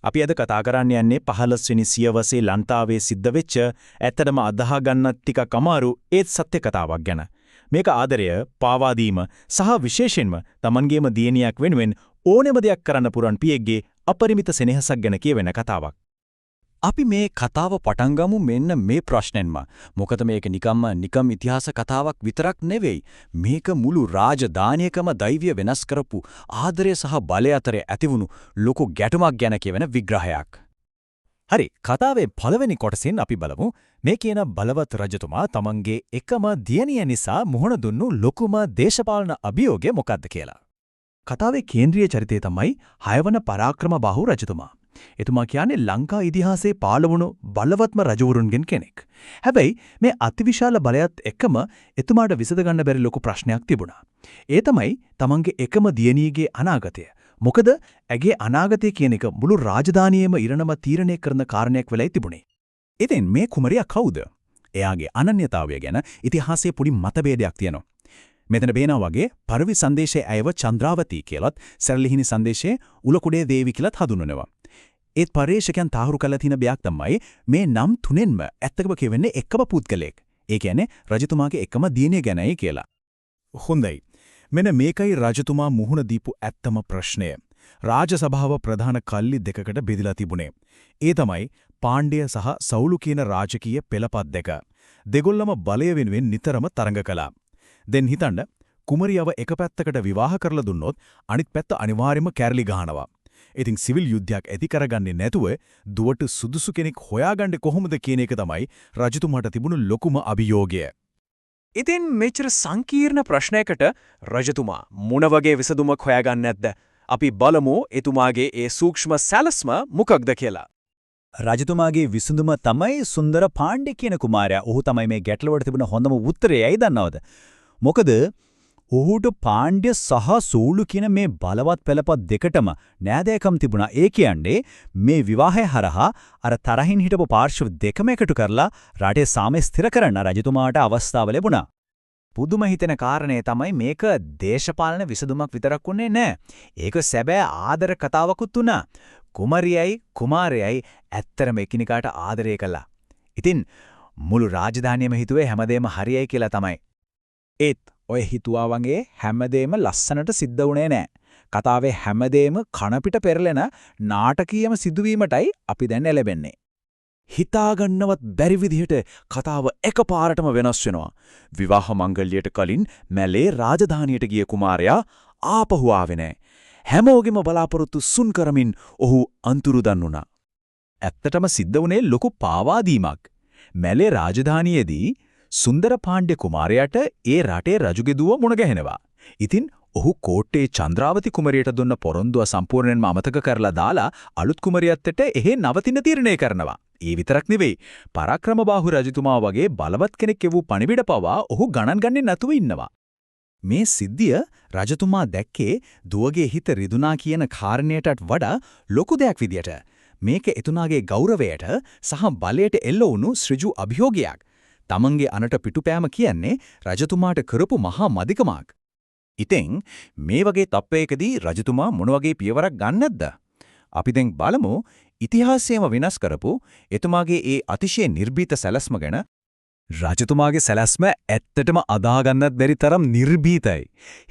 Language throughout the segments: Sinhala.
අපි අද කතා කරන්න යන්නේ 15 වෙනි සියවසේ ලන්තාවේ සිද්ධ වෙච්ච ඇත්තටම අදාහ ගන්නත් ටිකක් අමාරු ඒත් සත්‍ය කතාවක් ගැන. මේක ආදරය, පාවා දීම සහ විශේෂයෙන්ම Tamanගේම දියණියක් වෙනුවෙන් ඕනෙම දෙයක් කරන්න පුරන් පියෙක්ගේ අපරිමිත සෙනෙහසක් ගැන කියවෙන කතාවක්. අපි මේ කතාව පටන් ගමු මෙන්න මේ ප්‍රශ්නෙන්ම. මොකද මේක නිකම් ඉතිහාස කතාවක් විතරක් නෙවෙයි. මේක මුළු රාජධානියකම දෛවය වෙනස් කරපු ආදරය සහ බලය අතර ඇතිවුණු ලොකු ගැටුමක් ගැන කියවෙන විග්‍රහයක්. හරි, කතාවේ පළවෙනි කොටසින් අපි බලමු මේ කියන බලවත් රජතුමා තමන්ගේ එකම දියණිය නිසා මුහුණ දුන්නු ලොකුම දේශපාලන අභියෝගය මොකක්ද කියලා. කතාවේ කේන්ද්‍රීය චරිතය තමයි 6 වන පරාක්‍රමබාහු රජතුමා. එතුමා කියන්නේ ලංකා ඉතිහාසයේ පාළවුණු බලවත්ම රජවරුන්ගෙන් කෙනෙක්. හැබැයි මේ අතිවිශාල බලයත් එක්කම එතුමාට විසඳ ගන්න බැරි ලොකු ප්‍රශ්නයක් තිබුණා. ඒ තමයි තමන්ගේ එකම දියණියගේ අනාගතය. මොකද ඇගේ අනාගතය කියන එක මුළු රාජධානියේම ඉරණම තීරණය කරන කාරණයක් වෙලයි තිබුණේ. ඉතින් මේ කුමරියා කවුද? එයාගේ අනන්‍යතාවය ගැන ඉතිහාසයේ පොඩි මතභේදයක් තියෙනවා. මෙතන බේනා වගේ පරවි සංදේශයේ අයව චන්ද්‍රාවතී කියලත් සරලිහිණි සංදේශයේ උලකුඩේ දේවි කියලත් හඳුන්වනවා. ඒත් පරේක්ෂකයන් තාහුරු කළා තියෙන බයක් තමයි මේ නම් තුනෙන්ම ඇත්තකම කියවෙන්නේ එකම පුද්ගලයෙක්. ඒ කියන්නේ රජතුමාගේ එකම දියණිය ගැනයි කියලා. හොඳයි. මෙන්න මේකයි රජතුමා මුහුණ දීපු ඇත්තම ප්‍රශ්නය. රාජසභාව ප්‍රධාන කල්ලි දෙකකට බෙදලා තිබුණේ. ඒ තමයි පාණ්ඩ්‍ය සහ සවුලු කියන රාජකීය පෙළපත් දෙක. දෙගොල්ලම බලය වෙනුවෙන් නිතරම තරඟ කළා. දැන් හිතන්න කුමරියව එක පැත්තකට විවාහ කරලා දුන්නොත් අනිත් පැත්ත අනිවාර්යයෙන්ම කැරලි ගහනවා. ඉතින් සිවිල් යුද්ධයක් ඇති කරගන්නේ නැතුව දුවට සුදුසු කෙනෙක් හොයාගන්නේ කොහොමද කියන එක තමයි රජතුමාට තිබුණු ලොකුම අභියෝගය. ඉතින් මෙච්චර සංකීර්ණ ප්‍රශ්නයකට රජතුමා මොන වගේ විසඳුමක් හොයාගන්නේ නැද්ද? අපි බලමු එතුමාගේ ඒ සූක්ෂම සැලස්ම මොකක්ද කියලා. රජතුමාගේ විසඳුම තමයි සුන්දර පාණ්ඩ්‍ය කියන කුමාරයා. ඔහු තමයි මේ ගැටලුවට තිබුණ හොඳම උත්තරය. ඇයි දන්නවද? මොකද ඔහුට පාණ්ඩ්‍ය සහ සූළු කියන මේ බලවත් පෙළපත් දෙකටම නෑදෑකම් තිබුණා. ඒ කියන්නේ මේ විවාහය හරහා අර තරහින් හිටපු පාර්ශ්ව දෙකම එකතු කරලා රටේ සාමය ස්ථිර කරන්න රජතුමාට අවස්ථාව ලැබුණා. පුදුම හිතෙන කාරණේ තමයි මේක දේශපාලන විසඳුමක් විතරක් වුණේ නෑ. ඒක සැබෑ ආදර කතාවකුත් වුණා. කුමරියයි කුමාරයයි ඇත්තරම එකිනෙකාට ආදරය කළා. ඉතින් මුළු රාජධානියම හිතුවේ හැමදේම හරියයි කියලා තමයි. ඒත් ඔය හිතුවා වගේ හැමදේම ලස්සනට සිද්ධ වුණේ නෑ. කතාවේ හැමදේම කනපිට පෙරලෙන නාටකීයම සිදුවීමටයි අපි දැන් එළඹෙන්නේ. හිතාගන්නවත් බැරි විදිහට කතාව එකපාරටම වෙනස් වෙනවා. විවාහ මංගල්‍යයට කලින් මැලේ රාජධානියට ගිය කුමාරයා ආපහු ආවේ නෑ. හැමෝගෙම බලාපොරොත්තු සුන් කරමින් ඔහු අන්තුරුදන් වුණා. ඇත්තටම සිද්ධ වුණේ ලොකු පාවාදීමක්. මැලේ රාජධානියේදී සුන්දර පාණ්ඩ්‍ය කුමාරයාට ඒ රටේ රජුගේ දුව මුණ ගැහෙනවා. ඉතින් ඔහු කෝට්ටේ චන්ද්‍රාවති කුමරියට දුන්න පොරොන්දුව සම්පූර්ණයෙන්ම අමතක කරලා දාලා අලුත් කුමරියත්තට එහෙ නවතින තීරණය කරනවා. ඒ විතරක් නෙවෙයි පරාක්‍රමබාහු රජතුමා වගේ බලවත් කෙනෙක් එවූ පණිවිඩ පවා ඔහු ගණන් ගන්නේ නැතුව ඉන්නවා. මේ සිද්ධිය රජතුමා දැක්කේ දුවගේ හිත රිදුනා කියන කාරණයටත් වඩා ලොකු දෙයක් විදියට. මේක එතුමාගේ ගෞරවයට සහ බලයට එල්ල වුණු ඍජු අභියෝගයක්. තමන්ගේ අනට පිටුපෑම කියන්නේ රජතුමාට කරපු මහා මදිකමක්. ඉතින් මේ වගේ තත්ත්වයකදී රජතුමා මොන වගේ පියවරක් ගන්නද? අපි දැන් බලමු ඉතිහාසයේම වෙනස් කරපු එතුමාගේ ඒ අතිශය නිර්භීත සැලැස්ම ගැන. රජතුමාගේ සැලැස්ම ඇත්තටම අදා ගන්නත් බැරි තරම් නිර්භීතයි.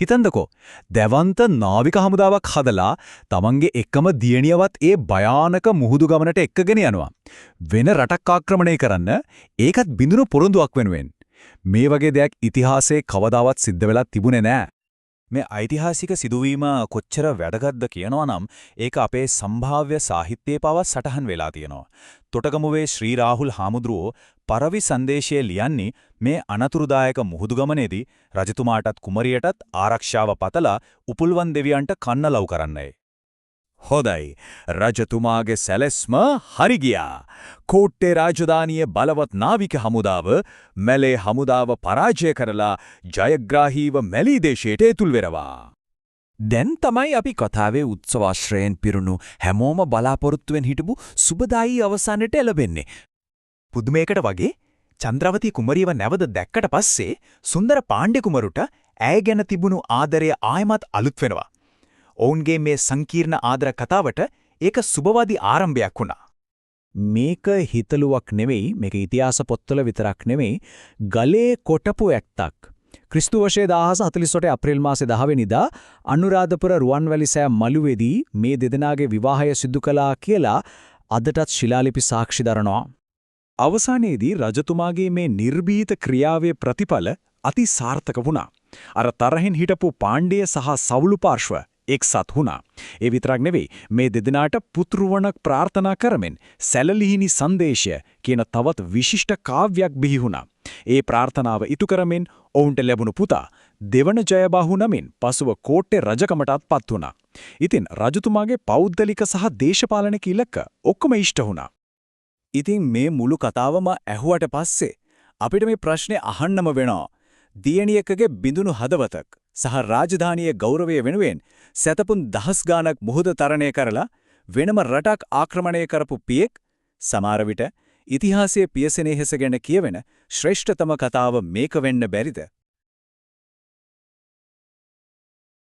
හිතන්නකෝ දැවන්ත නාවික හමුදාවක් හදලා තමන්ගේ එකම දියණියවත් ඒ භයානක මුහුදු ගමනට එක්කගෙන යනවා. වෙන රටක් ආක්‍රමණය කරන්න ඒකත් බිඳුණු පොරොන්දුවක් වෙනුවෙන්. මේ වගේ දෙයක් ඉතිහාසයේ කවදාවත් සිද්ධ වෙලා තිබුණේ නෑ. මේ ඓතිහාසික සිදුවීම කොච්චර වැදගත්ද කියනවා නම් ඒක අපේ සම්භාව්‍ය සාහිත්‍යයේ පවා සටහන් වෙලා තියෙනවා. තොටගමුවේ ශ්‍රී රාහුල් හාමුදුරුවෝ පරවි සංදේශයේ ලියන්නේ මේ අනතුරුදායක මුහුදු ගමනේදී රජතුමාටත් කුමරියටත් ආරක්ෂාව පතලා උපුල්වන් දෙවියන්ට කන්න ලව් කරන්නයි. හොඳයි. රජතුමාගේ සැලැස්ම හරි ගියා. කෝට්ටේ රාජධානියේ බලවත් නාවික හමුදාව මැලේ හමුදාව පරාජය කරලා ජයග්‍රාහීව මැලි දේශයට ඇතුල් වෙනවා. දැන් තමයි අපි කතාවේ උත්සවාශ්‍රයෙන් පිරුණු හැමෝම බලාපොරොත්තුවෙන් හිටපු සුබදායී අවසානයට එළඹෙන්නේ. පුදුමයකට වගේ චන්ද්‍රවති කුමරියව නැවත දැක්කට පස්සේ සුන්දර පාණ්ඩ්‍ය කුමරුට ඇය ගැන තිබුණු ආදරය ආයමත් අලුත් වෙනවා. ඔවුන්ගේ මේ සංකීර්ණ ආදර කතාවට ඒක සුබවාදී ආරම්භයක් වුණා. මේක හිතලුවක් නෙවෙයි, මේක ඉතිහාස පොත්වල විතරක් නෙවෙයි, ගලේ කොටපු ඇත්තක්. ක්‍රිස්තු වර්ෂයේ 1048 අප්‍රේල් මාසේ 10 වෙනිදා අනුරාධපුර රුවන්වැලි සෑ මළුවේදී මේ දෙදෙනාගේ විවාහය සිදු කළා කියලා අදටත් ශිලාලිපි සාක්ෂි දරනවා. අවසානයේදී රජතුමාගේ මේ නිර්භීත ක්‍රියාවේ ප්‍රතිඵල අති සාර්ථක වුණා. අර තරහින් හිටපු පාණ්ඩය සහ සවුලු පාර්ශ්ව එක්සත් වුණා. ඒ විතරක් නෙවෙයි, මේ දෙදෙනාට පුත්‍රවණක් ප්‍රාර්ථනා කරමින් සැලලිහිණි සංදේශය කියන තවත් විශිෂ්ට කාව්‍යයක් බිහි වුණා. ඒ ප්‍රාර්ථනාව ඉටු කරමින් ඔවුන්ට ලැබුණු පුතා දෙවන ජයබාහු නමින් පසුව කෝට්ටේ රජකමටත් පත් වුණා. ඉතින් රජතුමාගේ පෞද්ගලික සහ දේශපාලනික ඉලක්ක ඔක්කොම ඉෂ්ට වුණා. ඉතින් මේ මුළු කතාවම ඇහුවට පස්සේ අපිට මේ ප්‍රශ්නේ අහන්නම වෙනවා. දියණියකගේ බිඳුණු හදවතක් සහ රාජධානියේ ගෞරවය වෙනුවෙන් සතපුන් දහස් ගාණක් මුහුද තරණය කරලා වෙනම රටක් ආක්‍රමණය කරපු පියෙක් සමහර විට ඉතිහාසයේ පියසෙනෙහස ගැන කියවෙන ශ්‍රේෂ්ඨතම කතාව මේක වෙන්න බැරිද?